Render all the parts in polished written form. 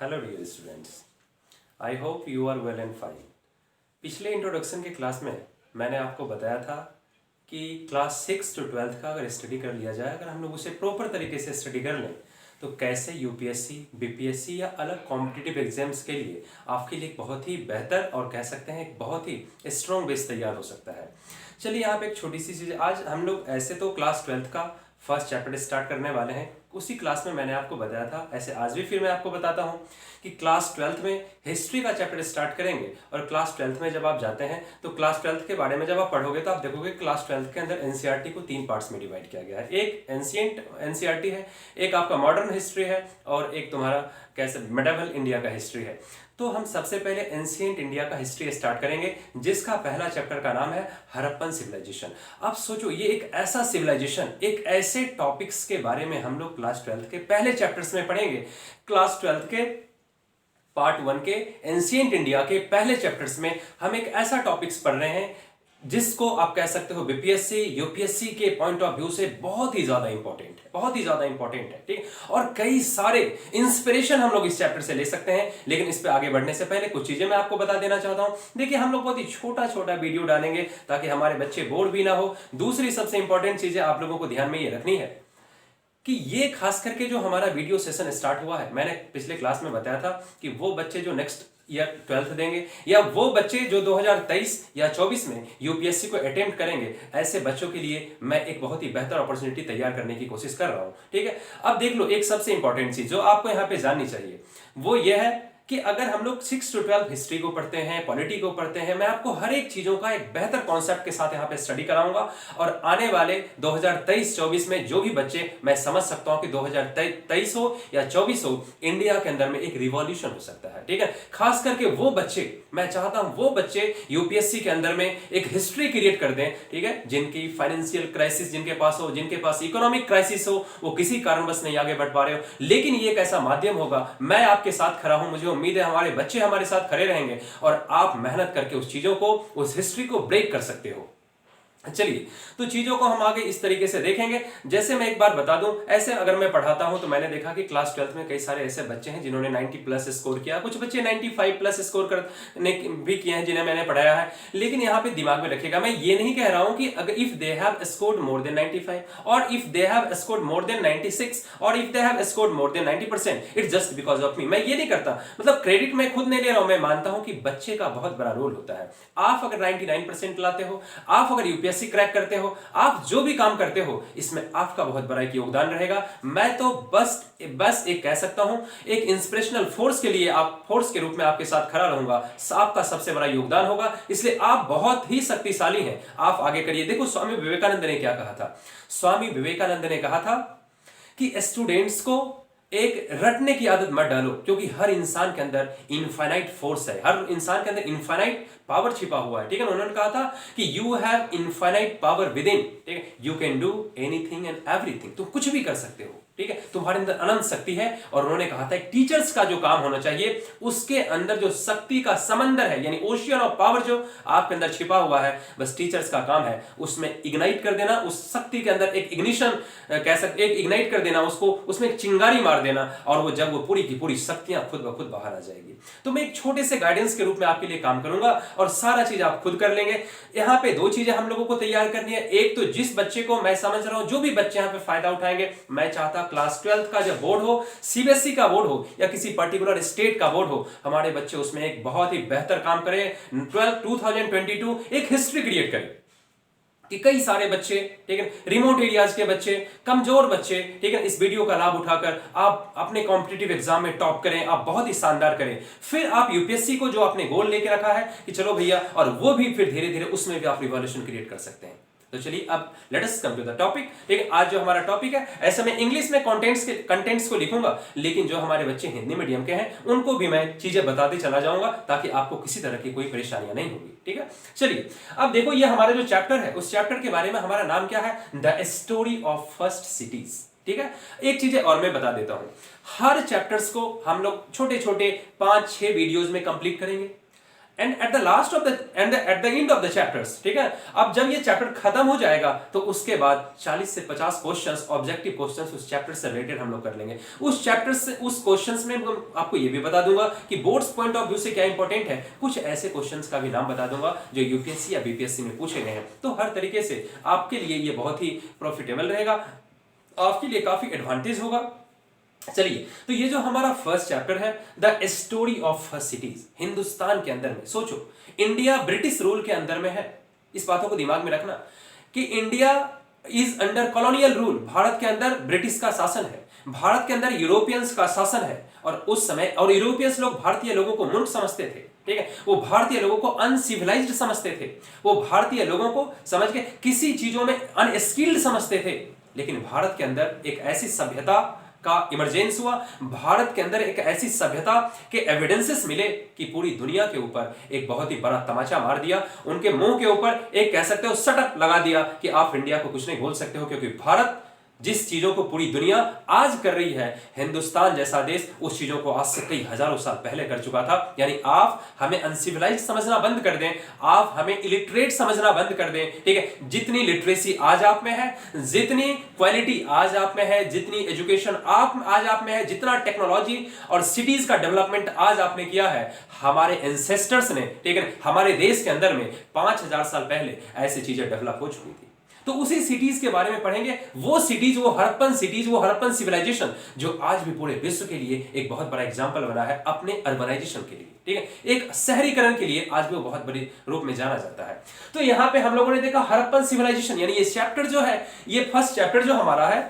Hello dear students, I hope you are well and fine. पिछले introduction के class में मैंने आपको बताया था कि क्लास 6 to 12 का अगर स्टडी कर लिया जाए, अगर हम लोग उसे प्रॉपर तरीके से स्टडी कर लें तो कैसे यूपीएससी, बीपीएससी या अलग कॉम्पिटिटिव एग्जाम्स के लिए आपके लिए एक बहुत ही बेहतर और कह सकते हैं एक बहुत ही स्ट्रॉन्ग बेस तैयार हो सकता है। चलिए यहाँ पे एक छोटी सी चीज़, आज हम लोग ऐसे तो क्लास 12 का फर्स्ट चैप्टर स्टार्ट करने वाले हैं। उसी क्लास में मैंने आपको बताया था, ऐसे आज भी फिर मैं आपको बताता हूँ कि क्लास 12th में हिस्ट्री का चैप्टर स्टार्ट करेंगे। और क्लास 12th में जब आप जाते हैं तो क्लास 12th के बारे में जब आप पढ़ोगे तो आप देखोगे क्लास 12th के अंदर एनसीईआरटी को 3 पार्ट्स में डिवाइड किया गया है। एक एंशिएंट एनसीईआरटी है, एक आपका मॉडर्न हिस्ट्री है और एक तुम्हारा कैसे मेडिवल इंडिया का हिस्ट्री है। तो हम सबसे पहले एंशिएंट इंडिया का हिस्ट्री स्टार्ट करेंगे, जिसका पहला चैप्टर का नाम है हड़प्पन सिविलाइजेशन। आप सोचो, ये एक ऐसा सिविलाइजेशन, एक ऐसे टॉपिक्स के बारे में हम लोग क्लास 12th के पहले चैप्टर्स में पढ़ेंगे। क्लास 12th के पार्ट 1 के एंशिएंट इंडिया के पहले चैप्टर्स में हम एक ऐसा टॉपिक्स पढ़ रहे हैं जिसको आप कह सकते हो बीपीएससी, यूपीएससी के पॉइंट ऑफ व्यू से बहुत ही ज्यादा इंपॉर्टेंट है, बहुत ही ज्यादा इंपॉर्टेंट है, ठीक। और कई सारे इंस्पिरेशन हम लोग इस चैप्टर से ले सकते हैं। लेकिन इस पे आगे बढ़ने से पहले कुछ चीजें मैं आपको बता देना चाहता हूं। देखिए, हम लोग बहुत ही छोटा छोटा वीडियो डालेंगे ताकि हमारे बच्चे बोर भी ना हो। दूसरी सबसे इंपॉर्टेंट चीजें आप लोगों को ध्यान में ये रखनी है कि ये खास करके जो हमारा वीडियो सेशन स्टार्ट हुआ है, मैंने पिछले क्लास में बताया था कि वो बच्चे जो नेक्स्ट ईयर 12th देंगे या वो बच्चे जो 2023 या 24 में यूपीएससी को अटेम्प्ट करेंगे, ऐसे बच्चों के लिए मैं एक बहुत ही बेहतर अपॉर्चुनिटी तैयार करने की कोशिश कर रहा हूं, ठीक है। अब देख लो, एक सबसे इंपॉर्टेंट चीज जो आपको यहां पे जाननी चाहिए वो ये है कि अगर हम लोग 6 to 12 हिस्ट्री को पढ़ते हैं, पॉलिटी को पढ़ते हैं, मैं आपको हर एक चीजों का एक बेहतर कॉन्सेप्ट के साथ यहाँ पे स्टडी कराऊंगा। और आने वाले 2023-24 में जो भी बच्चे, मैं समझ सकता हूं कि 2023 हो या 24 हो, इंडिया के अंदर में एक रिवॉल्यूशन हो सकता है, ठीक है। खास करके वो बच्चे, मैं चाहता हूं वो बच्चे यूपीएससी के अंदर में एक हिस्ट्री क्रिएट कर दें, ठीक है, जिनकी फाइनेंशियल क्राइसिस जिनके पास हो, जिनके पास इकोनॉमिक क्राइसिस हो, वो किसी कारणवश नहीं आगे बढ़ पा रहे हो, लेकिन ये एक ऐसा माध्यम होगा, मैं आपके साथ खड़ा हूं, मुझे उम्मीद है हमारे बच्चे हमारे साथ खड़े रहेंगे और आप मेहनत करके उस चीजों को, उस हिस्ट्री को ब्रेक कर सकते हो। चलिए, तो चीजों को हम आगे इस तरीके से देखेंगे। जैसे मैं एक बार बता दूं, ऐसे अगर मैं पढ़ाता हूं तो मैंने देखा कि क्लास 12th में कई सारे ऐसे बच्चे हैं जिन्होंने 90 प्लस स्कोर किया, कुछ बच्चे 95 प्लस स्कोर करने भी किए हैं जिन्हें मैंने पढ़ाया है। लेकिन यहां पे दिमाग में रखिएगा, मैं ये नहीं कह रहा हूं कि अगर if they have scored more than 95 और if they have scored more than 96 और if they have scored more than 90%, it's just because of me. मैं ये नहीं करता, मतलब क्रेडिट मैं खुद नहीं ले रहा हूं। मैं मानता हूं कि बच्चे का बहुत बड़ा रोल होता है। आप अगर 99% लाते हो, आप अगर यूपीएससी क्रैक करते हो, आप जो भी काम करते हो, इसमें आपका बहुत बड़ा एक योगदान रहेगा। मैं तो बस एक कह सकता हूं, एक इंस्पिरेशनल फोर्स के लिए, आप फोर्स के रूप में आपके साथ खड़ा रहूंगा। आपका सबसे बड़ा योगदान होगा, इसलिए आप बहुत ही शक्तिशाली हैं। आप आगे करिए। देखो, स्वामी विवेकानंद ने क्या कहा था। स्वामी विवेकानंद ने कहा था कि स्टूडेंट्स को एक रटने की आदत मत डालो, क्योंकि हर इंसान के अंदर इनफाइनाइट फोर्स है, हर इंसान के अंदर इनफाइनाइट पावर छिपा हुआ है, ठीक है। उन्होंने कहा था कि you have infinite power with in, ठीक है, you can do anything and everything, तुम कुछ भी कर सकते हो, ठीक है, तुम्हारे अंदर अनंत शक्ति है। और उन्होंने कहा था टीचर्स का जो काम होना चाहिए, उसके अंदर जो शक्ति का समंदर है, यानी ओशियन ऑफ पावर जो आपके अंदर छिपा हुआ है, बस टीचर्स का काम है उसमें इग्नाइट कर देना, उस शक्ति के अंदर एक इग्निशन कह सकते, एक इग्नाइट कर देना, उसको उसमें एक चिंगारी मार देना, और वो जब वो पूरी की पूरी शक्तियां खुद ब खुद बाहर आ जाएगी। तो मैं एक छोटे से गाइडेंस के रूप में आपके लिए काम करूंगा और सारा चीज आप खुद कर लेंगे। यहाँ पे दो चीजें हम लोगों को तैयार करनी है। एक तो जिस बच्चे को, मैं समझ रहा हूं जो भी बच्चे यहाँ पे फायदा उठाएंगे, मैं चाहता क्लास 12th का जब बोर्ड हो, सीबीएसई का बोर्ड हो या किसी पर्टिकुलर स्टेट का बोर्ड हो, हमारे बच्चे उसमें एक बहुत ही बेहतर काम करें। 2022 एक हिस्ट्री क्रिएट करें कि कई सारे बच्चे, ठीक है, रिमोट एरियाज के बच्चे, कमजोर बच्चे, ठीक है, इस वीडियो का लाभ उठाकर आप अपने कॉम्पिटिटिव एग्जाम में टॉप करें, आप बहुत ही शानदार करें। फिर आप यूपीएससी को जो आपने गोल लेके रखा है कि चलो भैया, और वो भी फिर धीरे धीरे उसमें भी आप रिवॉल्यूशन क्रिएट कर सकते हैं। तो चलिए, अब let us come to the topic. ठीक है, आज जो हमारा टॉपिक है, ऐसे मैं इंग्लिश में कंटेंट्स को लिखूंगा, लेकिन जो हमारे बच्चे हिंदी मीडियम के हैं उनको भी मैं चीजें बताते चला जाऊंगा ताकि आपको किसी तरह की कोई परेशानियां नहीं होगी, ठीक है। चलिए, अब देखो, ये हमारा जो चैप्टर है, उस चैप्टर के बारे में हमारा नाम क्या है, the story of first cities, ठीक है। एक चीज और मैं बता देता हूं, हर चैप्टर्स को हम लोग छोटे छोटे 5-6 वीडियोज में कंप्लीट करेंगे। And at the last of the at the end of the chapters, ठीक है। अब जब ये चैप्टर खत्म हो जाएगा तो उसके बाद 40 से 50 क्वेश्चंस, ऑब्जेक्टिव क्वेश्चंस उस चैप्टर से रिलेटेड हम लोग कर लेंगे। उस चैप्टर से, उस क्वेश्चंस में आपको ये भी बता दूंगा कि बोर्ड्स पॉइंट ऑफ व्यू से क्या इंपॉर्टेंट है। कुछ ऐसे क्वेश्चंस का भी नाम बता दूंगा जो यूपीएससी या बीपीएससी में पूछे गए हैं। तो हर तरीके से आपके लिए ये बहुत ही प्रॉफिटेबल रहेगा, आपके लिए काफी एडवांटेज होगा। चलिए, तो ये जो हमारा फर्स्ट चैप्टर है, the story of first cities, Hindustan के अंदर में सोचो, इंडिया ब्रिटिश रूल के अंदर में है। इस बातों को दिमाग में रखना कि India is under colonial rule, Bharat के अंदर ब्रिटिश का शासन है, भारत के अंदर यूरोपियंस का शासन है। और उस समय और यूरोपियंस लोग भारतीय लोगों को मूर्ख समझते थे, ठीक है। वो भारतीय लोगों को अनसिविलाइज्ड समझते थे, वो भारतीय लोगों को समझ के किसी चीजों में अनस्किल्ड समझते थे। लेकिन भारत के अंदर एक ऐसी सभ्यता का इमरजेंस हुआ, भारत के अंदर एक ऐसी सभ्यता के एविडेंसेस मिले कि पूरी दुनिया के ऊपर एक बहुत ही बड़ा तमाचा मार दिया, उनके मुंह के ऊपर एक कह सकते हो सटक लगा दिया कि आप इंडिया को कुछ नहीं बोल सकते हो, क्योंकि भारत जिस चीजों को पूरी दुनिया आज कर रही है, हिंदुस्तान जैसा देश उस चीजों को आज से कई हजारों साल पहले कर चुका था। यानी आप हमें अनसिविलाइज समझना बंद कर दें, आप हमें इलिटरेट समझना बंद कर दें, ठीक है। जितनी लिटरेसी आज आप में है, जितनी क्वालिटी आज आप में है, जितनी एजुकेशन आज आप में है, जितना टेक्नोलॉजी और सिटीज का डेवलपमेंट आज आपने किया है, हमारे एंसेस्टर्स ने, ठीक है, हमारे देश के अंदर में 5000 साल पहले ऐसी चीजें डेवलप हो चुकी थी। तो उसी सिटीज के बारे में पढ़ेंगे, वो सिटीज, वो हड़प्पन सिविलाइजेशन जो आज भी पूरे विश्व के लिए एक बहुत बड़ा एग्जांपल बना है अपने अर्बनाइजेशन के लिए, ठीक है, एक शहरीकरण के लिए आज भी वो बहुत बड़े रूप में जाना जाता है। तो यहां पे हम लोगों ने देखा हड़प्पन सिविलाइजेशन, यानी ये चैप्टर जो है, ये फर्स्ट चैप्टर जो हमारा है,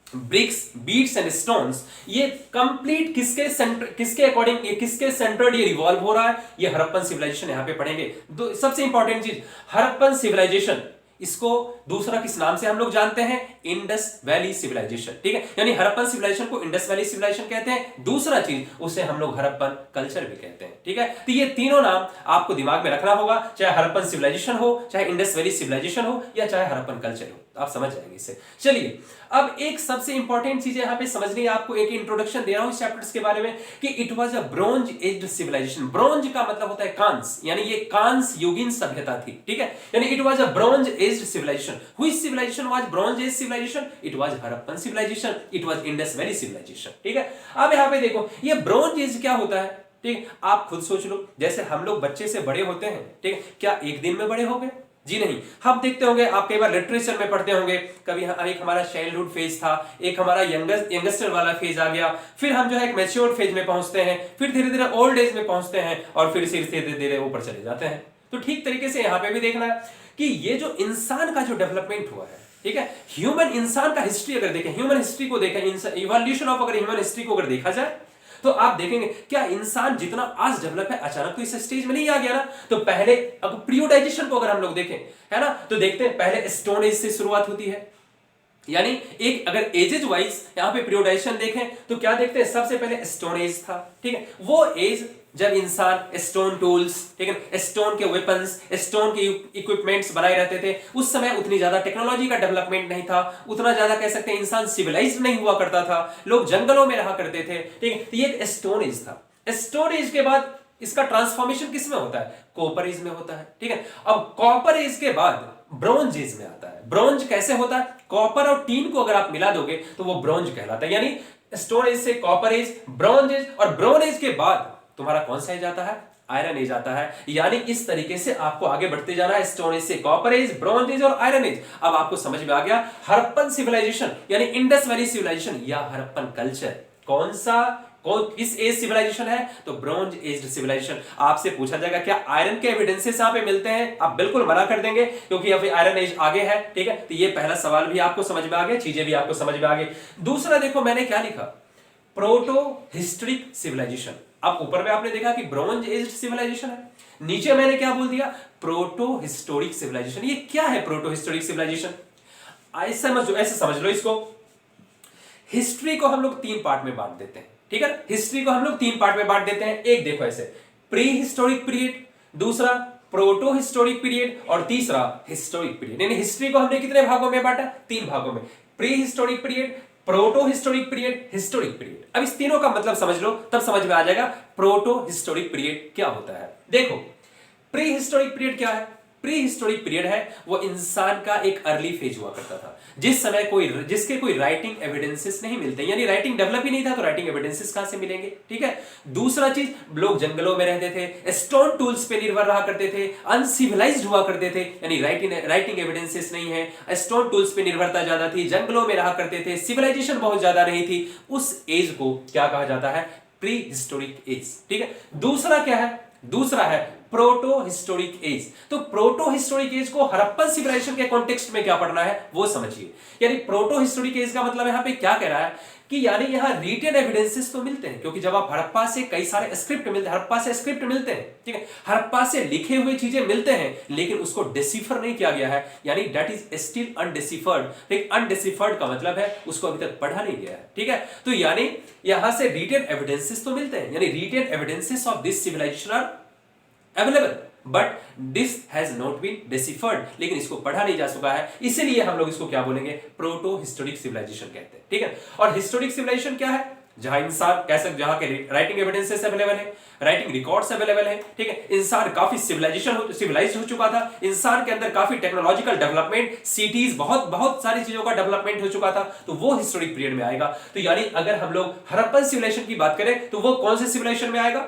ब्रिक्स, बीट्स एंड स्टोन्स, ये कंप्लीट किसके अकॉर्डिंग, ये किसके सेंटर्ड ये रिवॉल्व हो रहा है, ये हड़प्पन सिविलाइजेशन यहां पे पढ़ेंगे। सबसे इंपॉर्टेंट चीज, हड़प्पन सिविलाइजेशन, इसको दूसरा किस नाम से हम लोग जानते हैं, इंडस वैली सिविलाइजेशन, ठीक है। यानी हड़प्पन सिविलाइजेशन को इंडस वैली सिविलाइजेशन कहते हैं, दूसरा चीज उसे हम लोग हड़प्पन कल्चर भी कहते हैं, ठीक है। तो ये तीनों नाम आपको दिमाग में रखना होगा, चाहे हड़प्पन सिविलाइजेशन हो, चाहे इंडस वैली सिविलाइजेशन हो, या चाहे हड़प्पन कल्चर हो, आप समझ जाएंगे इससे। चलिए, अब एक सबसे इंपॉर्टेंट चीज यहां पे समझनी है आपको, एक इंट्रोडक्शन दे रहा हूं इस चैप्टर्स के बारे में कि it was a bronze aged civilisation. Bronze का मतलब होता है कांस, यानी ये कांस युगीन सभ्यता थी, ठीक है। यानी it was a bronze aged civilisation. Which civilisation was bronze age civilisation? It was Harappan civilisation, it was Indus valley civilisation, ठीक है। अब यहां पे देखो, ये ब्रोंज एज क्या होता है, ठीक, आप खुद सोच लो। जैसे हम लोग बच्चे से बड़े होते हैं, ठीक, क्या एक दिन में बड़े हो गए? जी नहीं। हम देखते होंगे, आप कई बार लिटरेचर में पढ़ते होंगे, कभी एक हमारा चाइल्डहुड फेज था, एक हमारा यंगस्टर वाला फेज आ गया, फिर हम जो है एक मैच्योर फेज में पहुंचते हैं, फिर धीरे धीरे ओल्ड एज में पहुंचते हैं, और फिर धीरे धीरे ऊपर चले जाते हैं। तो ठीक तरीके से यहां पे भी देखना है कि ये जो इंसान का जो डेवलपमेंट हुआ है, ठीक है, ह्यूमन इंसान का हिस्ट्री अगर देखें, ह्यूमन हिस्ट्री को देखें, इवोल्यूशन ऑफ अगर ह्यूमन हिस्ट्री को अगर देखा जाए, तो आप देखेंगे क्या इंसान जितना आज डेवलप है, अचानक तो इस स्टेज में नहीं आ गया ना। तो पहले अगर पीरियोडाइजेशन को अगर हम लोग देखें, है ना, तो देखते हैं पहले स्टोन एज से शुरुआत होती है। यानी एक अगर एजेज वाइज यहां पे पीरियोडाइजेशन देखें तो क्या देखते हैं, सबसे पहले स्टोन एज था, ठीक है। वो एज जब इंसान स्टोन टूल्स, ठीक है, स्टोन के वेपन्स, स्टोन के इक्विपमेंट्स बनाए रहते थे। उस समय उतनी ज्यादा टेक्नोलॉजी का डेवलपमेंट नहीं था, उतना ज्यादा कह सकते हैं इंसान सिविलाइज्ड नहीं हुआ करता था, लोग जंगलों में रहा करते थे, ठीक है। तो ये एक स्टोन एज था। स्टोन एज के बाद इसका ट्रांसफॉर्मेशन किस में होता है, कॉपर एज में होता है, ठीक है। अब कॉपर एज के बाद ब्रॉन्ज एज में आता है। ब्रॉन्ज कैसे होता है, कॉपर और टीन को अगर आप मिला दोगे तो वो ब्रॉन्ज कहलाता है। यानी स्टोन एज से कॉपर एज, ब्रॉन्ज एज, और ब्रॉन्ज एज के बाद तुम्हारा कौन सा एज आता है, आयरन एज आता है। यानी इस तरीके से आपको आगे बढ़ते जाना है, स्टोन एज से कॉपर एज, ब्रॉन्ज एज और आयरन एज। अब आपको समझ में आ गया हड़प्पन सिविलाइजेशन यानी इंडस वैली सिविलाइजेशन या हड़प्पन कल्चर कौन सा, किस एज सिविलाइजेशन है, तो ब्रॉन्ज एज्ड सिविलाइजेशन। आपसे पूछा जाएगा क्या आयरन के एविडेंसेस यहां पे मिलते हैं, आप बिल्कुल मना कर देंगे क्योंकि अभी आयरन एज आगे है, ठीक है। तो ये पहला सवाल भी आपको समझ में आ गया, चीजें भी आपको समझ में आ गई। दूसरा देखो मैंने क्या लिखा, प्रोटो हिस्टोरिक सिविलाइजेशन। अब ऊपर में आपने देखा कि ब्रॉन्ज एज्ड सिविलाइजेशन है, नीचे मैंने क्या बोल दिया, प्रोटो हिस्टोरिक सिविलाइजेशन। ये क्या है प्रोटो हिस्टोरिक सिविलाइजेशन, ऐसे समझ लो इसको। हिस्ट्री को हम लोग 3 पार्ट में बांट देते हैं, ठीक है। हिस्ट्री को हम लोग 3 पार्ट में बांट देते हैं। एक देखो ऐसे, प्री हिस्टोरिक पीरियड, दूसरा प्रोटो हिस्टोरिक पीरियड, और तीसरा हिस्टोरिक पीरियड। यानी हिस्ट्री को हमने कितने भागों में बांटा, 3 भागों में। Pre historic period, proto historic period, historic period. अब इस तीनों का मतलब समझ लो, तब समझ में आ जाएगा प्रोटो हिस्टोरिक पीरियड क्या होता है। देखो, प्री हिस्टोरिक पीरियड क्या है? प्री हिस्टोरिक पीरियड है वो इंसान का एक अर्ली फेज हुआ करता था, जिस समय जिसके कोई राइटिंग एविडेंसेस नहीं मिलते, यानी राइटिंग डेवलप ही नहीं था, तो राइटिंग एविडेंसेस कहां से मिलेंगे? ठीक है। दूसरा चीज, लोग जंगलों में रहते थे, स्टोन टूल्स पे निर्भर रहा करते थे, अनसिविलाइज्ड हुआ करते थे, यानी राइटिंग एविडेंसेस नहीं है, स्टोन टूल्स पे निर्भरता ज्यादा थी, जंगलों में रहा करते थे, सिविलाइजेशन बहुत ज्यादा रही थी। उस एज को क्या कहा जाता है? Prehistoric age. ठीक है। दूसरा क्या है? दूसरा है प्रोटो हिस्टोरिक एज। तो प्रोटो हिस्टोरिक एज को हड़प्पन सिविलाइजेशन के कॉन्टेक्स्ट में क्या पढ़ना है वो समझिए। यानी प्रोटो हिस्टोरिक एज का मतलब यहां पे क्या कह रहा है कि यानी यहां रिटेन एविडेंसेस तो मिलते हैं, क्योंकि जब आप हड़प्पा से कई सारे स्क्रिप्ट मिलते हैं, हड़प्पा से स्क्रिप्ट मिलते हैं, ठीक है, हड़प्पा से लिखे हुए चीजें मिलते हैं, लेकिन उसको डिसिफर नहीं किया गया है, यानी दैट इज स्टिल अनडिसिफर्ड। ठीक, अनडिसिफर्ड का मतलब है उसको अभी तक पढ़ा नहीं गया है। ठीक है। तो यानी यहां से रिटेन एविडेंसेस तो मिलते हैं, यानी written evidences of this civilisation are available, but this has not been deciphered, लेकिन इसको पढ़ा नहीं जा सका है, इसीलिए हम लोग इसको क्या बोलेंगे? प्रोटो हिस्टोरिक सिविलाइजेशन कहते हैं। ठीक है। और हिस्टोरिक सिविलाइजेशन क्या है? जहां इंसान कह सकते, जहां के राइटिंग एविडेंसेस अवेलेबल है, राइटिंग रिकॉर्ड्स अवेलेबल है। ठीक है। इंसान काफी सिविलाइज्ड हो चुका था, इंसान के अंदर काफी टेक्नोलॉजिकल डेवलपमेंट, सिटीज, बहुत बहुत सारी चीजों का डेवलपमेंट हो चुका था, तो वो हिस्टोरिक पीरियड में आएगा। तो यानी अगर हम लोग हड़प्पन सिविलाइजेशन की बात करें तो वो कौन से सिविलाइजेशन में आएगा?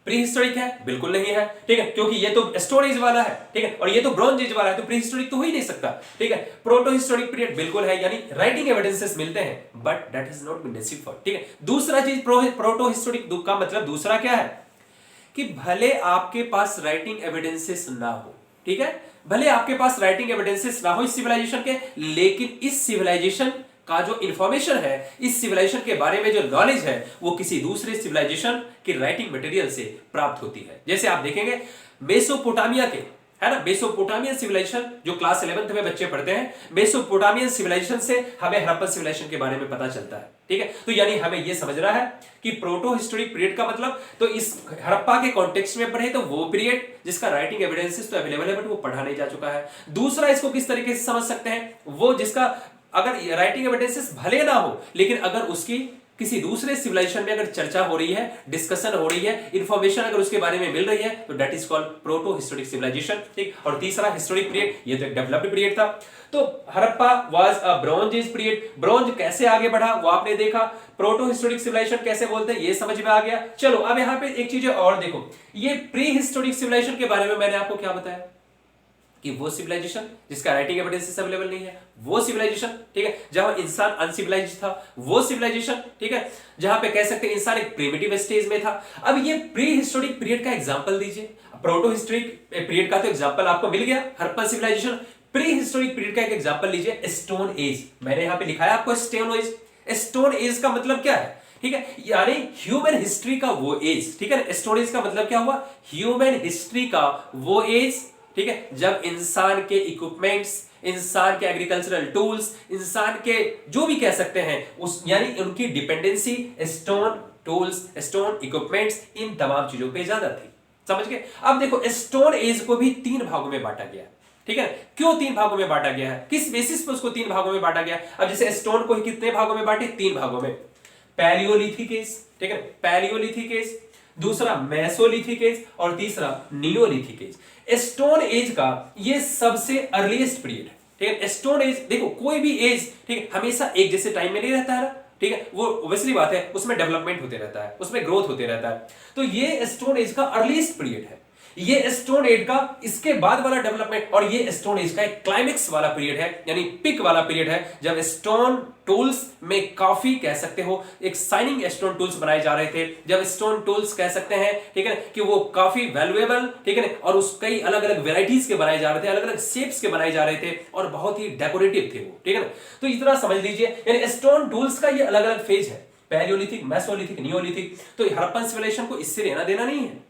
प्री हिस्टोरिक है? बिल्कुल नहीं है। ठीक है, क्योंकि ये तो स्टोन एज वाला है, ठीक है, और ये तो ब्रॉन्ज एज वाला है, तो प्री हिस्टोरिक तो हो ही नहीं सकता। ठीक है। प्रोटो हिस्टोरिक पीरियड बिल्कुल है, यानी राइटिंग एविडेंसेस मिलते हैं, but that is not been deciphered. ठीक है। दूसरा चीज, प्रोटो हिस्टोरिक का मतलब दूसरा क्या है कि भले आपके पास राइटिंग एविडेंसेस ना हो, ठीक है, भले आपके पास राइटिंग एविडेंसेस ना हो इस सिविलाइजेशन के, लेकिन इस सिविलाइजेशन का जो इंफॉर्मेशन है, इस सिविलाइजेशन के बारे में जो नॉलेज है, वो किसी दूसरे सिविलाइजेशन के राइटिंग मटेरियल से प्राप्त होती है। जैसे आप देखेंगे मेसोपोटामिया के, है ना, मेसोपोटामियन सिविलाइजेशन जो क्लास 11th में बच्चे पढ़ते हैं, मेसोपोटामियन सिविलाइजेशन से हमें हड़प्पन सिविलाइजेशन के बारे में पता चलता है। ठीक है। तो यानी हमें यह समझना है कि प्रोटो हिस्टोरिक पीरियड का मतलब, तो इस हड़प्पा के कॉन्टेक्स्ट में पढ़े तो वो पीरियड जिसका राइटिंग एविडेंसेस तो अवेलेबल है, बट वो पढ़ा नहीं जा चुका है। दूसरा, इसको किस तरीके से समझ सकते हैं, वो जिसका अगर राइटिंग एविडेंसेस भले ना हो, लेकिन अगर उसकी किसी दूसरे सिविलाइजेशन में अगर चर्चा हो रही है, डिस्कशन हो रही है, इंफॉर्मेशन अगर उसके बारे में मिल रही है, तो that is called protohistoric civilisation. ठीक। और तीसरा हिस्टोरिक पीरियड, ये तो एक डेवलप्ड पीरियड था। तो Harappa was a bronze age period. Bronze कैसे आगे बढ़ा वो आपने देखा, प्रोटो हिस्टोरिक सिविलाइजेशन कैसे बोलते हैं ये समझ में आ गया। चलो अब यहां पे एक चीज और देखो, ये प्री हिस्टोरिक सिविलाइजेशन के बारे में मैंने आपको क्या बताया कि वो सिविलाइजेशन जिसका राइटिंग एविडेंसेस अवेलेबल नहीं है, वो सिविलाइजेशन, ठीक है, जहां इंसान अनसिविलाइज्ड था, वो सिविलाइजेशन, ठीक है, जहां पे कह सकते हैं इंसान एक प्रिमिटिव स्टेज में था। अब ये प्री हिस्टोरिक पीरियड का एग्जांपल दीजिए। प्रोटो हिस्टोरिक पीरियड का तो एग्जांपल आपको मिल गया, Harappan civilisation. Prehistoric period का एक एग्जांपल लीजिए, स्टोन एज। मैंने यहां पे लिखा है आपको स्टोन एज। स्टोन एज का मतलब क्या है? ठीक है, यानी ह्यूमन हिस्ट्री का वो एज। ठीक है, स्टोन एज का मतलब क्या हुआ? ह्यूमन हिस्ट्री का वो एज, ठीक है, जब इंसान के इक्विपमेंट्स, इंसान के एग्रीकल्चरल टूल्स, इंसान के जो भी कह सकते हैं उस, यानी उनकी dependency stone tools, stone equipments, इन तमाम चीजों पे ज्यादा थी। समझ गए? अब देखो स्टोन एज को भी 3 भागों में बांटा गया। ठीक है, क्यों 3 भागों में बांटा गया है, किस बेसिस पर उसको 3 भागों में बांटा गया? अब जैसे स्टोन को कितने भागों में बांटे? 3 भागों में। पैलियोलिथिक एज, ठीक है, पैलियोलिथिक एज, दूसरा मेसोलिथिक एज, और तीसरा नियोलिथिक एज। स्टोन एज का ये सबसे अर्लीस्ट पीरियड है। ठीक है, स्टोन एज देखो, कोई भी एज, ठीक है, हमेशा एक जैसे टाइम में नहीं रहता है ना, ठीक है, वो ऑब्वियसली बात है, उसमें डेवलपमेंट होते रहता है, उसमें ग्रोथ होते रहता है। तो ये स्टोन एज का अर्लीस्ट पीरियड है, ये स्टोन एज का इसके बाद वाला डेवलपमेंट, और ये स्टोन एज का एक क्लाइमेक्स वाला पीरियड है, यानी पिक वाला पीरियड है, जब स्टोन टूल्स में काफी कह सकते हो एक शाइनिंग स्टोन टूल्स बनाए जा रहे थे, जब स्टोन टूल्स कह सकते हैं, ठीक है, कि वो काफी वैल्यूएबल, ठीक है, और उस कई अलग अलग वेराइटीज के बनाए जा रहे थे, अलग अलग शेप्स के बनाए जा रहे थे, और बहुत ही डेकोरेटिव थे वो। ठीक है ना, तो इतना समझ लीजिए, यानी स्टोन टूल्स का ये अलग अलग फेज है, पैलियोलिथिक, मेसोलिथिक, नियोलिथिक। तो हड़प्पन सिविलाइजेशन को इससे लेना देना नहीं है,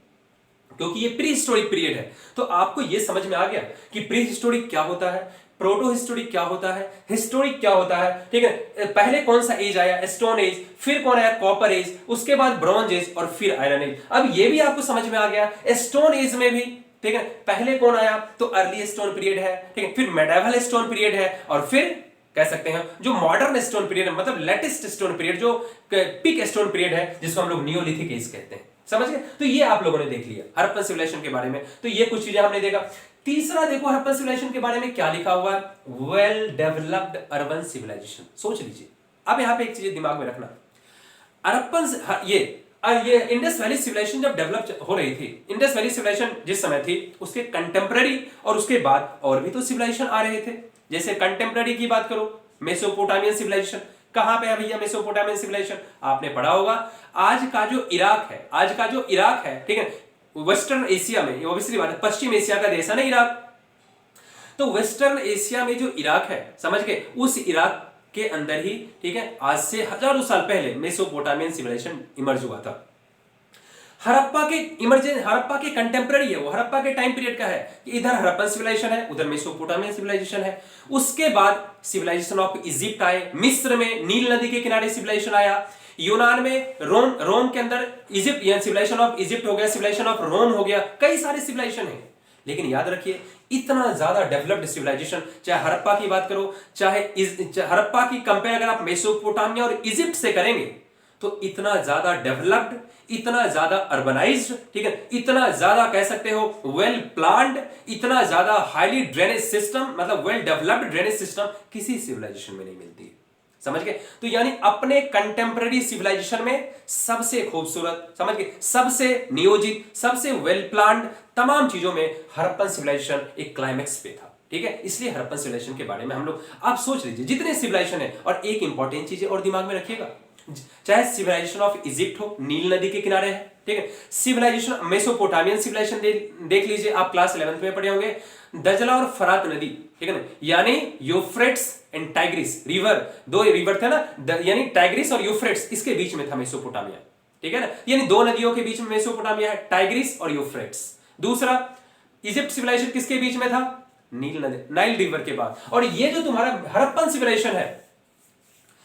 क्योंकि ये प्री हिस्टोरिक पीरियड है। तो आपको ये समझ में आ गया कि प्री हिस्टोरिक क्या होता है, प्रोटो हिस्टोरिक क्या होता है, हिस्टोरिक क्या होता है। ठीक है, पहले कौन सा एज आया? स्टोन एज, फिर कौन आया? कॉपर एज, उसके बाद ब्रॉन्ज एज, और फिर आयरन एज। अब ये भी आपको समझ में आ गया, स्टोन एज में भी, ठीक है, पहले कौन आया? तो अर्ली स्टोन पीरियड है, ठीक है, फिर मेडाइवल स्टोन पीरियड है, और फिर कह सकते हैं, जो मॉडर्न स्टोन पीरियड है, मतलब लेटेस्ट स्टोन पीरियड, जो पिक स्टोन पीरियड है, जिसको हम लोग नियोलिथिक एज कहते हैं। समझ गए? तो ये आप लोगों ने देख लिया हड़प्पन सिविलाइजेशन के बारे में। तो ये कुछ चीजें हमने देखा। तीसरा देखो हड़प्पन सिविलाइजेशन के बारे में क्या लिखा हुआ है, वेल डेवलप्ड अर्बन सिविलाइजेशन। सोच लीजिए, अब यहां पे एक चीज दिमाग में रखना, हड़प्पन ये इंडस वैली सिविलाइजेशन जब डेवलप हो रही थी, इंडस वैली सिविलाइजेशन जिस समय थी, उसके कंटेम्पररी और उसके बाद और भी तो सिविलाइजेशन आ रहे थे। जैसे कंटेम्पररी की बात करो, मेसोपोटामियन सिविलाइजेशन। कहां पे है भैया मेसोपोटामियन सिविलाइजेशन? आपने पढ़ा होगा, आज का जो इराक है, ठीक है, वेस्टर्न एशिया में, ऑब्वियसली बात है, पश्चिम एशिया का देश है ना इराक। तो वेस्टर्न एशिया में जो इराक है, समझ गए, उस इराक के अंदर ही, ठीक है, आज से हजारों साल पहले मेसोपोटामियन सिविलाइजेशन इमर्ज हुआ था। हड़प्पा के कंटेम्पररी है वो, हड़प्पा के टाइम पीरियड का है। इधर हड़प्पन सिविलाइजेशन है, उधर मेसोपोटामियन सिविलाइजेशन है। उसके बाद सिविलाइजेशन ऑफ इजिप्ट आए, मिस्र में नील नदी के किनारे सिविलाइजेशन आया, यूनान में रोम के अंदर इजिप्ट, सिविलाइजेशन ऑफ इजिप्ट हो गया, सिविलाइजेशन ऑफ रोम हो गया, कई सारे सिविलाइजेशन है। लेकिन याद रखिए, इतना ज्यादा डेवलप्ड सिविलाइजेशन, चाहे हड़प्पा की बात करो, चाहे हड़प्पा की कंपेयर अगर आप मेसोपोटामिया और इजिप्ट से करेंगे, तो इतना ज्यादा डेवलप्ड, इतना ज्यादा अर्बनाइज्ड, ठीक है, इतना ज्यादा कह सकते हो वेल प्लान्ड, इतना ज्यादा हाईली ड्रेनेज सिस्टम, मतलब वेल डेवलप्ड ड्रेनेज सिस्टम किसी सिविलाइजेशन में नहीं मिलती। समझ गए? तो यानी अपने कंटेम्पररी सिविलाइजेशन में सबसे खूबसूरत, समझ गए, सबसे नियोजित, सबसे वेल प्लान्ड, तमाम चीजों में हड़प्पन सिविलाइजेशन एक क्लाइमेक्स पे था। ठीक है, इसलिए हड़प्पन सिविलाइजेशन के बारे में हम लोग, आप सोच लीजिए जितने सिविलाइजेशन है। और एक इंपॉर्टेंट चीज और दिमाग में रखिएगा, चाहे सिविलाइजेशन ऑफ इजिप्ट हो, नील नदी के किनारे है, ठीक है, सिविलाइजेशन मेसोपोटामियन सिविलाइजेशन देख लीजिए, आप क्लास 11th में पढ़े होंगे, दजला और फरात नदी, ठीक है ना, यानी यूफ्रेट्स एंड टाइग्रिस रिवर, दो रिवर थे ना, यानी टाइग्रिस और यूफ्रेट्स, इसके बीच में था मेसोपोटामिया, ठीक है ना, यानी दो नदियों के बीच में मेसोपोटामिया है, टाइग्रिस और यूफ्रेट्स। दूसरा इजिप्ट सिविलाइजेशन किसके बीच में था? नील नदी, नाइल रिवर के बाद। और ये जो तुम्हारा हड़प्पन सिविलाइजेशन है,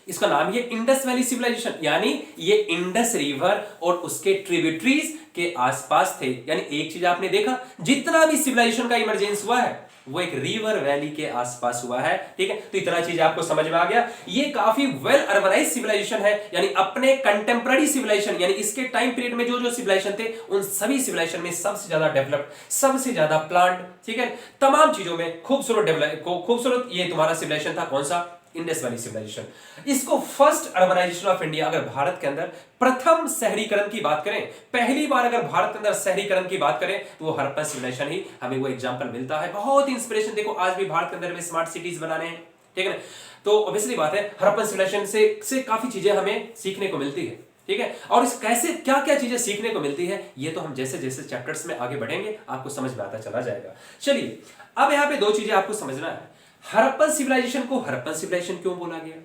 इसका नाम ये इंडस वैली सिविलाइजेशन, यानी ये इंडस रिवर और उसके ट्रिब्यूटरीज के आसपास थे। यानी एक चीज आपने देखा, जितना भी सिविलाइजेशन का इमरजेंस हुआ है वो एक रिवर वैली के आसपास हुआ है, ठीक है। तो इतना चीज आपको समझ में आ गया। ये काफी वेल अर्बनाइज्ड सिविलाइजेशन है, यानी अपने कंटेम्पररी सिविलाइजेशन, यानी इसके टाइम पीरियड में जो जो सिविलाइजेशन थे, उन सभी सिविलाइजेशन में सबसे ज्यादा डेवलप्ड, सबसे ज्यादा प्लांट, ठीक है, तमाम चीजों में खूबसूरत ये तुम्हारा सिविलाइजेशन था। कौन सा? Indus valley civilisation. इसको फर्स्ट अर्बनाइजेशन ऑफ इंडिया, अगर भारत के अंदर प्रथम शहरीकरण की बात करें, पहली बार अगर भारत के अंदर शहरीकरण की बात करें, तो वो हड़प्पन सिविलाइजेशन ही हमें वो एग्जांपल मिलता है। बहुत इंस्पिरेशन, देखो आज भी भारत के अंदर में स्मार्ट सिटीज बनाने हैं, ठीक है ना। तो ऑब्वियसली बात है, हड़प्पन सिविलाइजेशन से काफी चीजें हमें सीखने को मिलती है, ठीक है। और इस कैसे क्या क्या चीजें सीखने को मिलती है, ये तो हम जैसे जैसे चैप्टर्स में आगे बढ़ेंगे आपको समझ में आता चला जाएगा। चलिए, अब यहाँ पे दो चीजें आपको समझना है। हड़प्पन सिविलाइजेशन को हड़प्पन सिविलाइजेशन क्यों बोला गया,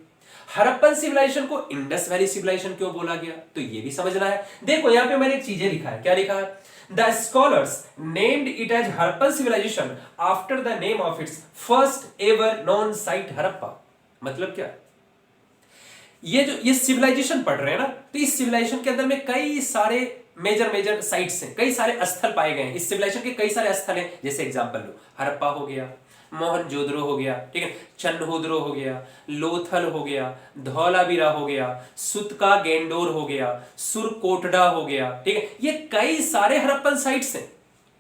हड़प्पन सिविलाइजेशन को इंडस वैली सिविलाइजेशन क्यों बोला गया, तो ये भी समझना है। देखो यहाँ पे मैंने एक चीजें लिखा है, क्या लिखा है? The scholars named it as Harappan civilisation after the name of its first ever known site Harappa. मतलब क्या? ये सिविलाइजेशन पढ़ रहे हैं ना, तो इस सिविलाइजेशन के अंदर में कई सारे मेजर साइट्स हैं, कई सारे स्थल पाए गए हैं। इस सिविलाइजेशन के कई सारे स्थल हैं, जैसे एग्जांपल लो, हड़प्पा हो गया, मोहनजोदड़ो हो गया, ठीक है, चन्होदरो हो गया, लोथल हो गया, धौलावीरा हो गया, सुतका गेंडोर हो गया, सुरकोटडा हो गया, ठीक है। ये कई सारे हड़प्पन साइट्स हैं,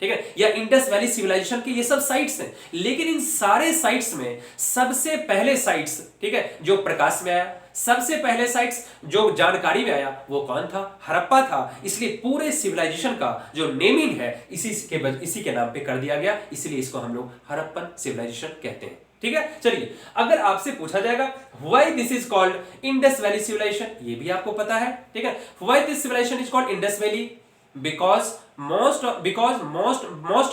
ठीक है, या इंडस वैली सिविलाइजेशन के ये सब साइट्स हैं। लेकिन इन सारे साइट्स में सबसे पहले साइट्स, ठीक है, जो प्रकाश में आया, सबसे पहले साइट्स जो जानकारी में आया, वो कौन था? हड़प्पा था। इसलिए पूरे सिविलाइजेशन का जो नेमिंग है इसी के नाम पे कर दिया गया, इसलिए इसको हम लोग हड़प्पन सिविलाइजेशन कहते हैं, ठीक है। चलिए, अगर आपसे पूछा जाएगा why this is called Indus valley civilisation, ये भी आपको पता है, ठीक है, why this civilisation is called Indus valley, because most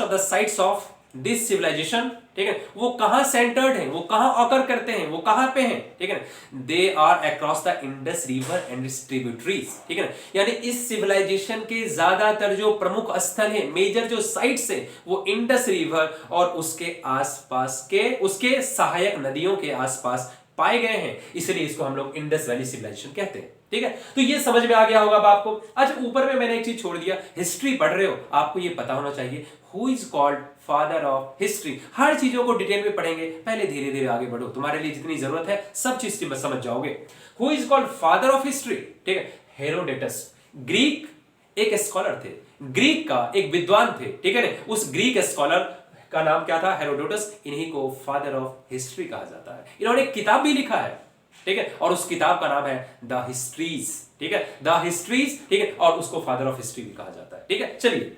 of the sites of this civilization, ठीक है, वो कहां सेंटर्ड है, वो कहां ऑकर करते हैं, वो कहां पे हैं, ठीक है, they are across the Indus river and its tributaries, ठीक है ना। यानी इस सिविलाइजेशन के ज्यादातर जो प्रमुख स्थल है, मेजर जो साइट्स है, वो इंडस रिवर और उसके आसपास के, उसके सहायक नदियों के आसपास पाए गए हैं, इसलिए इसको हम लोग इंडस वैली सिविलाइजेशन कहते हैं, ठीक है, तो ये समझ में आ गया होगा अब आपको। अच्छा, ऊपर में मैंने एक चीज छोड़ दिया, हिस्ट्री पढ़ रहे हो आपको ये पता होना चाहिए who is called father of history. हर चीजों को डिटेल में पढ़ेंगे, पहले धीरे धीरे आगे बढ़ो, तुम्हारे लिए जितनी जरूरत है सब चीज समझ जाओगे। Who is called father of history, ठीक है, हेरोडेटस। ग्रीक एक स्कॉलर थे, ग्रीक का एक विद्वान थे, ठीक है ना, उस ग्रीक स्कॉलर का नाम क्या था, हेरोडोटस। इन्हीं को फादर ऑफ हिस्ट्री कहा जाता है। इन्होंने एक किताब भी लिखा है, ठीक है, और उस किताब का नाम है द हिस्ट्रीज, ठीक है, द हिस्ट्रीज, ठीक है, और उसको फादर ऑफ हिस्ट्री भी कहा जाता है, ठीक है। चलिए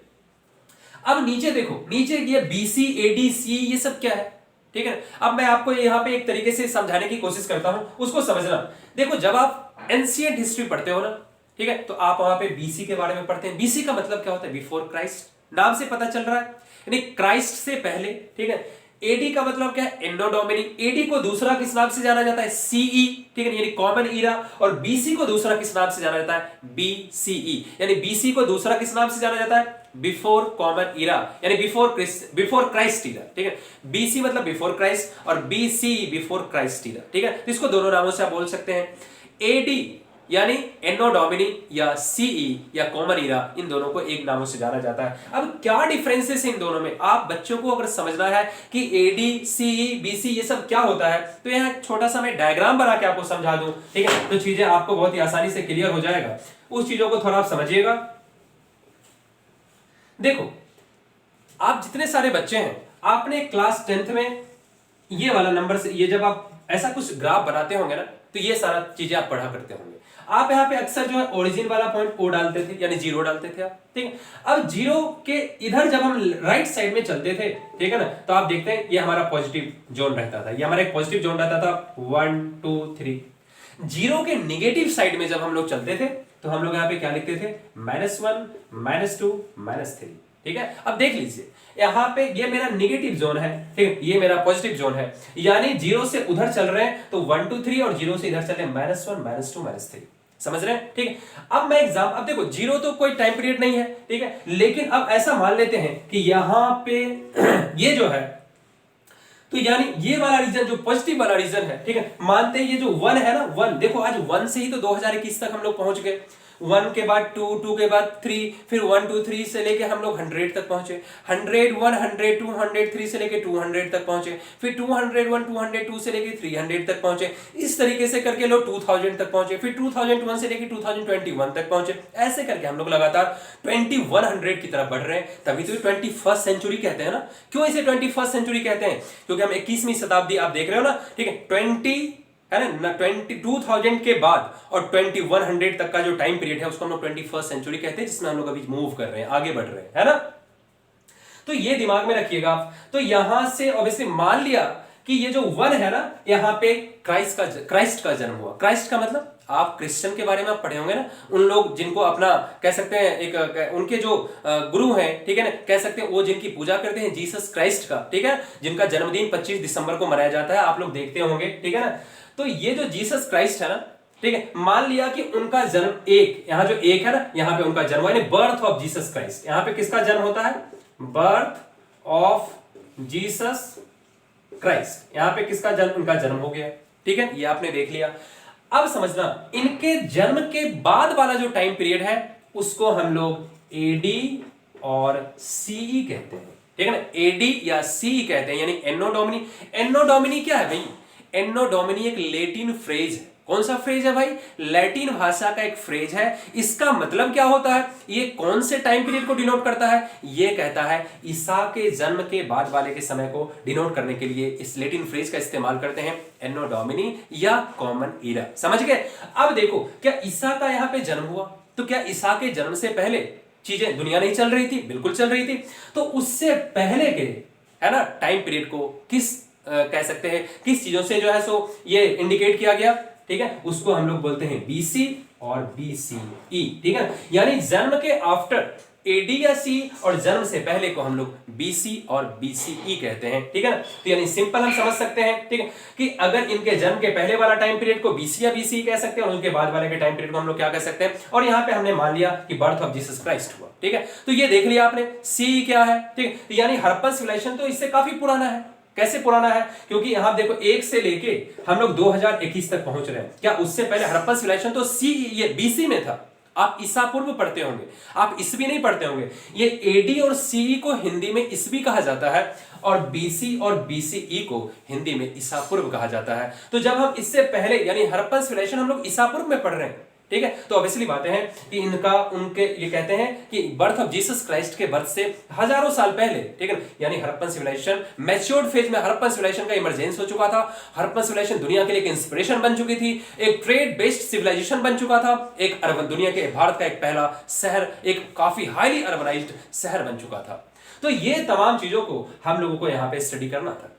अब नीचे देखो, नीचे ये बीसी एडी सी ये सब क्या है, ठीक है। अब मैं आपको यहां पे एक तरीके से समझाने की कोशिश करता हूं, उसको समझना। देखो जब आप एंशिएंट हिस्ट्री पढ़ते हो ना, ठीक है, तो आप वहां पे बीसी के बारे में पढ़ते हैं। बीसी का मतलब क्या होता है, बिफोर क्राइस्ट, नाम से पता चल रहा है, यानी क्राइस्ट से पहले, ठीक है। एडी का मतलब क्या है, एन्नो डोमिनी। एडी को दूसरा किस नाम से जाना जाता है, सीई, ठीक है, यानी कॉमन ईरा। और बीसी को दूसरा किस नाम से जाना जाता है, बीसीई, यानी बीसी को दूसरा किस नाम से जाना जाता है, बिफोर कॉमन ईरा, यानी बिफोर क्राइस्ट ईरा, ठीक है। बीसी मतलब बिफोर क्राइस्ट और बीसी बिफोर क्राइस्ट ईरा, ठीक है। तो इसको दोनों नामों से आप बोल सकते हैं। एडी यानी एनो डोमिनी या सीई या कॉमन ईरा, इन दोनों को एक नामों से जाना जाता है। अब क्या डिफरेंसेस है इन दोनों में, आप बच्चों को अगर समझना है कि एडी सीई बीसी ये सब क्या होता है, तो यहाँ छोटा सा मैं डायग्राम बना के आपको समझा दूं, ठीक है, तो चीजें आपको बहुत ही आसानी से क्लियर हो जाएगा। उस चीजों को थोड़ा आप समझिएगा। देखो आप जितने सारे बच्चे हैं, आपने क्लास 10th में ये वाला नंबर से, ये जब आप ऐसा कुछ ग्राफ बनाते होंगे ना, तो ये सारा चीजें आप पढ़ा करते होंगे। आप यहाँ पे अक्सर जो है ओरिजिन वाला पॉइंट ओ डालते थे, यानी जीरो डालते थे आप, ठीक है। अब जीरो के इधर जब हम राइट साइड में चलते थे, ठीक है ना, तो आप देखते हैं ये हमारा पॉजिटिव जोन रहता था, ये हमारा एक पॉजिटिव जोन रहता था 1 2 3। जीरो के निगेटिव साइड में जब हम लोग चलते थे, तो हम लोग यहाँ पे क्या लिखते थे, -1 -2 -3, ठीक है। अब देख लीजिए यहां पे ये मेरा नेगेटिव जोन है, ठीक है, ये मेरा पॉजिटिव जोन है, यानी जीरो से उधर चल रहे हैं तो 1 2 3, और जीरो से इधर चल रहे हैं -1 -2 -3, समझ रहे हैं, ठीक है। अब मैं अब देखो जीरो तो कोई टाइम पीरियड नहीं है, ठीक है, लेकिन अब ऐसा मान लेते हैं कि यहां पे ये जो है, तो यानी ये वाला रीजन जो पॉजिटिव वाला रीजन है, ठीक है, मानते हैं ये जो 1 है ना, 1 देखो आज 1 से ही तो 2021 तक हम लोग पहुंच गए। 1 के बाद 2, 2 के बाद 3, फिर 1 2 3 से लेके हम लोग 100 तक पहुंचे, 100 1 100 2 103 से लेके 200 तक पहुंचे, फिर 201 202 से लेके 300 तक पहुंचे, इस तरीके से करके लोग 2000 तक पहुंचे, फिर 2001 से लेके 2021 तक पहुंचे। ऐसे करके हम लोग लगातार 2100 की तरफ बढ़ रहे हैं। तभी तो 21st सेंचुरी कहते हैं ना। क्यों इसे 21st सेंचुरी कहते हैं, क्योंकि हम 21वीं शताब्दी आप देख रहे हो ना, ठीक है, 20 है ना, 2000 के बाद और 2100 तक का जो टाइम पीरियड है उसको हम लोग 21st सेंचुरी कहते हैं, जिसमें हम लोग अभी मूव कर रहे हैं, आगे बढ़ रहे हैं, है ना। तो ये दिमाग में रखिएगा आप। तो यहां से ऑब्वियसली मान लिया कि ये जो 1 है ना, यहां पे क्राइस्ट का जन्म हुआ। क्राइस्ट का मतलब आप क्रिश्चियन के बारे में आप पढ़े होंगे ना, उन लोग जिनको अपना कह सकते हैं एक उनके जो गुरु हैं, ठीक है ना, कह सकते हैं वो जिनकी पूजा करते हैं जीसस क्राइस्ट का, ठीक है, जिनका जन्मदिन 25 दिसंबर को मनाया जाता है, आप लोग देखते होंगे, ठीक है ना। तो ये जो जीसस क्राइस्ट है ना, ठीक है, मान लिया कि उनका जन्म यहां जो एक है ना, यहां पे उनका जन्म, यानी बर्थ ऑफ जीसस क्राइस्ट, यहां पे किसका जन्म होता है, बर्थ ऑफ जीसस क्राइस्ट, यहां पे किसका जन्म, उनका जन्म हो गया, ठीक है, ये आपने देख लिया। अब समझना इनके जन्म के बाद वाला जो टाइम पीरियड है उसको हम लोग एडी और सीई कहते हैं, ठीक है ना, एडी या सीई कहते हैं, यानी एनो डोमिनी। एनो डोमिनी क्या है भाई, एनो डोमिनी एक लैटिन फ्रेज है। कौन सा फ्रेज है भाई, लैटिन भाषा का एक फ्रेज है। इसका मतलब क्या होता है, ये कौन से टाइम पीरियड को डिनोट करता है, ये कहता है ईसा के जन्म के बाद वाले के समय को डिनोट करने के लिए इस लैटिन फ्रेज का इस्तेमाल करते हैं, एनो डोमिनी या कॉमन ईरा, समझ गए। अब देखो क्या ईसा का यहां पे जन्म हुआ, तो क्या ईसा के जन्म से पहले चीजें दुनिया नहीं चल रही थी, बिल्कुल चल रही थी। तो उससे पहले के है ना टाइम पीरियड को किस कह सकते हैं, किस चीजों से जो है सो ये इंडिकेट किया गया, ठीक है, उसको हम लोग बोलते हैं बीसी और बीसीई, ठीक है, यानी जन्म के आफ्टर एडी या सी और जन्म से पहले को हम लोग बीसी और बीसीई कहते हैं, ठीक है ना। तो यानी सिंपल हम समझ सकते हैं, ठीक है, कि अगर इनके जन्म के पहले वाला टाइम पीरियड को बीसी या बीसीई कह सकते हैं और उनके बाद वाले के टाइम पीरियड को हम लोग क्या कह सकते हैं। और यहां पे हमने मान लिया कि बर्थ ऑफ जीसस क्राइस्ट हुआ, ठीक है। तो ये देख लिया आपने, सी क्या है, ठीक है, यानी हड़प्पन सिविलाइजेशन तो इससे काफी पुराना है, कैसे पुराना है? क्योंकि यहां देखो 1 से लेके हम लोग 2021 तक पहुंच रहे हैं। क्या उससे पहले हड़प्पन सिविलाइजेशन तो ये बीसी में था। आप ईसा पूर्व पढ़ते होंगे, आप ईसवी नहीं पढ़ते होंगे। ये एडी और सीई को हिंदी में ईसवी कहा जाता है और बीसी और बीसीई को हिंदी में ईसा पूर्व कहा जाता है। तो जब हम इससे पहले यानी हड़प्पन सिविलाइजेशन हम लोग ईसा पूर्व में पढ़ रहे हैं, ठीक है। तो ऑब्वियसली बातें हैं कि उनके ये कहते हैं कि बर्थ ऑफ जीसस क्राइस्ट के बर्थ से हजारों साल पहले, ठीक है, यानी हड़प्पन सिविलाइजेशन मैच्योर्ड फेज में हड़प्पन सिविलाइजेशन का इमरजेंस हो चुका था। हड़प्पन सिविलाइजेशन दुनिया के लिए एक इंस्पिरेशन बन चुकी थी, एक ट्रेड बेस्ड सिविलाइजेशन बन चुका था, एक अर्बन दुनिया के भारत का एक पहला शहर, एक काफी हाईली अर्बनाइज्ड शहर बन चुका था। तो ये तमाम चीजों को हम लोगों को यहां पे स्टडी करना था।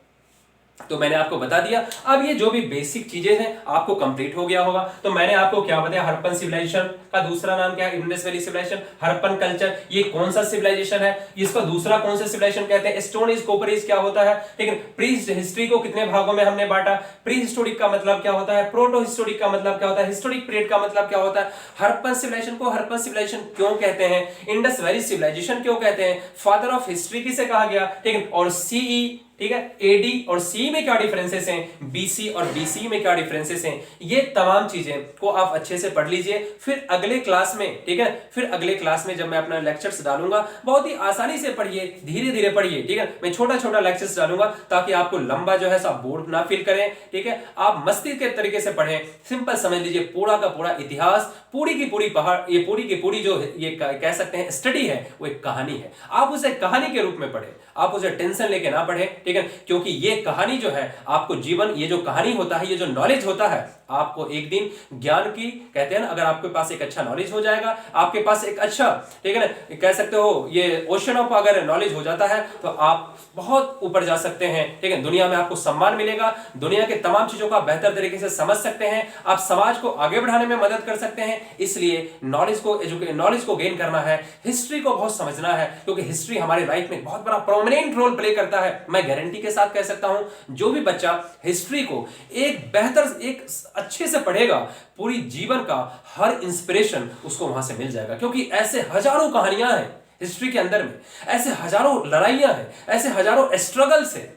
तो मैंने आपको बता दिया। अब ये जो भी बेसिक चीजें हैं आपको कंप्लीट हो गया होगा। तो मैंने आपको क्या बताया, हड़प्पन सिविलाइजेशन का दूसरा नाम क्या है, Indus valley civilisation, Harappan culture, ये कौन सा सिविलाइजेशन है, इसका दूसरा कौन सा सिविलाइजेशन कहते हैं, स्टोन एज कॉपर एज क्या होता है, ठीक है। प्री हिस्ट्री को कितने भागों में हमने बांटा, प्री हिस्टोरिक का मतलब क्या होता है, प्रोटो हिस्टोरिक का मतलब क्या होता है, हिस्टोरिक पीरियड का मतलब क्या होता है, हड़प्पन सिविलाइजेशन को हड़प्पन सिविलाइजेशन क्यों कहते हैं, इंडस वैली सिविलाइजेशन क्यों कहते हैं, फादर ऑफ हिस्ट्री किसे कहा गया, ठीक है। और सीई, ठीक है, एडी और सी में क्या डिफरेंसेस हैं, बीसी और बीसी में क्या डिफरेंसेस हैं, ये तमाम चीजें को आप अच्छे से पढ़ लीजिए। फिर अगले क्लास में, ठीक है, फिर अगले क्लास में जब मैं अपना लेक्चर्स डालूंगा, बहुत ही आसानी से पढ़िए, धीरे धीरे पढ़िए, ठीक है। मैं छोटा छोटा लेक्चर्स डालूंगा ताकि आपको लंबा जो है सब बोर्ड ना फील करें, ठीक है। आप मस्ती के तरीके से पढ़ें, सिंपल समझ लीजिए पूरा का पूरा इतिहास, पूरी की पूरी पहाड़, ये पूरी की पूरी जो ये कह सकते हैं स्टडी है, वो एक कहानी है। आप उसे कहानी के रूप में पढ़ें, आप उसे टेंशन लेके ना पढ़ें, ठीक है। क्योंकि ये कहानी जो है आपको जीवन, ये जो कहानी होता है, ये जो नॉलेज होता है, आपको एक दिन ज्ञान की, कहते हैं ना, अगर आपके पास एक अच्छा नॉलेज हो जाएगा, आपके पास एक अच्छा, ठीक है ना, कह सकते हो ये ओशन ऑफ अगर नॉलेज हो जाता है तो आप बहुत ऊपर जा सकते हैं, ठीक है। दुनिया में आपको सम्मान मिलेगा, दुनिया के तमाम चीजों को आप बेहतर तरीके से समझ सकते हैं, आप समाज को आगे बढ़ाने में मदद कर सकते हैं। इसलिए नॉलेज को गेन करना है, हिस्ट्री को बहुत समझना है, क्योंकि हिस्ट्री हमारे लाइफ में बहुत बड़ा प्रोमिनेंट रोल प्ले करता है। मैं गारंटी के साथ कह सकता हूं, जो भी बच्चा हिस्ट्री को एक बेहतर, एक अच्छे से पढ़ेगा, पूरी जीवन का हर इंस्पिरेशन उसको वहां से मिल जाएगा। क्योंकि ऐसे हजारों कहानियां हैं हिस्ट्री के अंदर में, ऐसे हजारों लड़ाइयां हैं, ऐसे हजारों स्ट्रगल्स हैं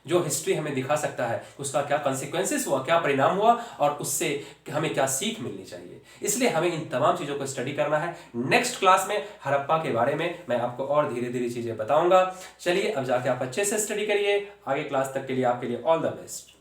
जो हिस्ट्री हमें दिखा सकता है उसका क्या कॉन्सिक्वेंसेस हुआ, क्या परिणाम हुआ और उससे हमें क्या सीख मिलनी चाहिए। इसलिए हमें इन तमाम चीजों को स्टडी करना है। नेक्स्ट क्लास में हड़प्पा के बारे में मैं आपको और धीरे धीरे चीजें बताऊंगा। चलिए अब जाके आप अच्छे से स्टडी करिए। आगे क्लास तक के लिए आपके लिए ऑल द बेस्ट।